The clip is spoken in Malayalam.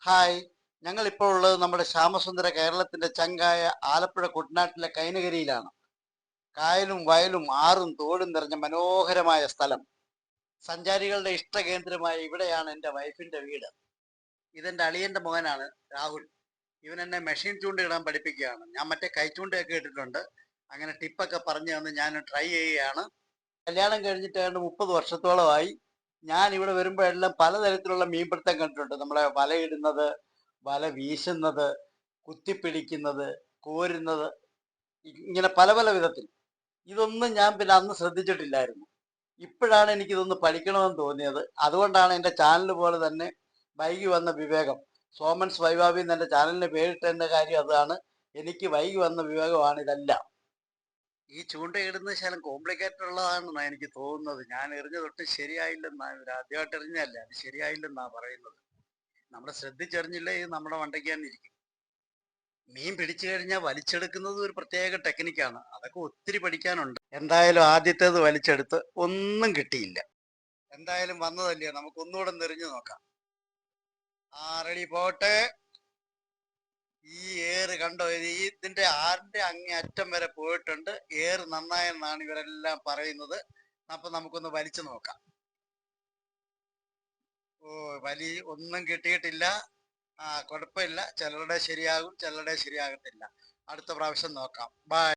ഹായ്, ഞങ്ങളിപ്പോൾ ഉള്ളത് നമ്മുടെ ശ്യാമസുന്ദര കേരളത്തിന്റെ ചങ്കായ ആലപ്പുഴ കുട്ടനാട്ടിലെ കൈനകരിയിലാണ്. കായലും വയലും ആറും തോടും നിറഞ്ഞ മനോഹരമായ സ്ഥലം. സഞ്ചാരികളുടെ ഇഷ്ടകേന്ദ്രമായ ഇവിടെയാണ് എൻ്റെ വൈഫിന്റെ വീട്. ഇതെന്റെ അളിയന്റെ മകനാണ് രാഹുൽ. ഇവൻ എന്നെ മെഷീൻ ചൂണ്ടയിടാൻ പഠിപ്പിക്കുകയാണ്. ഞാൻ മറ്റേ കൈച്ചൂണ്ടയൊക്കെ ഇട്ടിട്ടുണ്ട്. അങ്ങനെ ടിപ്പൊക്കെ പറഞ്ഞു തന്ന് ഞാൻ ട്രൈ ചെയ്യുകയാണ്. കല്യാണം കഴിഞ്ഞിട്ട് ഏതാണ്ട് 30 വർഷത്തോളമായി. ഞാൻ ഇവിടെ വരുമ്പോഴെല്ലാം പലതരത്തിലുള്ള മീൻപിടുത്തം കണ്ടിട്ടുണ്ട്. നമ്മളെ വലയിടുന്നത്, വല വീശുന്നത്, കുത്തിപ്പിടിക്കുന്നത്, കോരുന്നത്, ഇങ്ങനെ പല പല വിധത്തിൽ. ഇതൊന്നും ഞാൻ പിന്നെ അന്ന് ശ്രദ്ധിച്ചിട്ടില്ലായിരുന്നു. ഇപ്പോഴാണ് എനിക്കിതൊന്ന് പഠിക്കണമെന്ന് തോന്നിയത്. അതുകൊണ്ടാണ് എൻ്റെ ചാനൽ പോലെ തന്നെ വൈകി വന്ന വിവേകം, സോമൻസ് വൈവാവി എന്ന എൻ്റെ ചാനലിന് പേരിട്ടതിൻ്റെ കാര്യം അതാണ്. എനിക്ക് വൈകി വന്ന വിവേകമാണ് ഇതെല്ലാം. ഈ ചൂണ്ടയിടുന്നത് ശകലം കോംപ്ലിക്കേറ്റഡ് ഉള്ളതാണെന്നാണ് എനിക്ക് തോന്നുന്നത്. ഞാൻ എറിഞ്ഞ തൊട്ട് ശരിയായില്ലെന്നാ, ഇവർ ആദ്യമായിട്ട് എറിഞ്ഞല്ലേ, അത് ശരിയായില്ലെന്നാ പറയുന്നത്. നമ്മൾ ശ്രദ്ധിച്ചെറിഞ്ഞില്ലേ ഇത് നമ്മുടെ മണ്ടയ്ക്ക് തന്നെ ഇരിക്കും. മീൻ പിടിച്ചു കഴിഞ്ഞാൽ വലിച്ചെടുക്കുന്നത് ഒരു പ്രത്യേക ടെക്നിക്കാണ്. അതൊക്കെ ഒത്തിരി പഠിക്കാനുണ്ട്. എന്തായാലും ആദ്യത്തേത് വലിച്ചെടുത്ത് ഒന്നും കിട്ടിയില്ല. എന്തായാലും വന്നതല്ലേ, നമുക്ക് ഒന്നുകൂടെ എറിഞ്ഞു നോക്കാം. റെഡി, പോട്ടെ. ഈ ഏറ് കണ്ടോ, ഇതിന്റെ ആറിന്റെ അങ്ങേ അറ്റം വരെ പോയിട്ടുണ്ട്. ഏറ് നന്നായെന്നാണ് ഇവരെല്ലാം പറയുന്നത്. അപ്പൊ നമുക്കൊന്ന് വലിച്ചു നോക്കാം. വലി ഒന്നും കിട്ടിയിട്ടില്ല. കുഴപ്പമില്ല, ചിലരുടെ ശരിയാകും, ചിലരുടെ ശരിയാകത്തില്ല. അടുത്ത പ്രാവശ്യം നോക്കാം. ബൈ.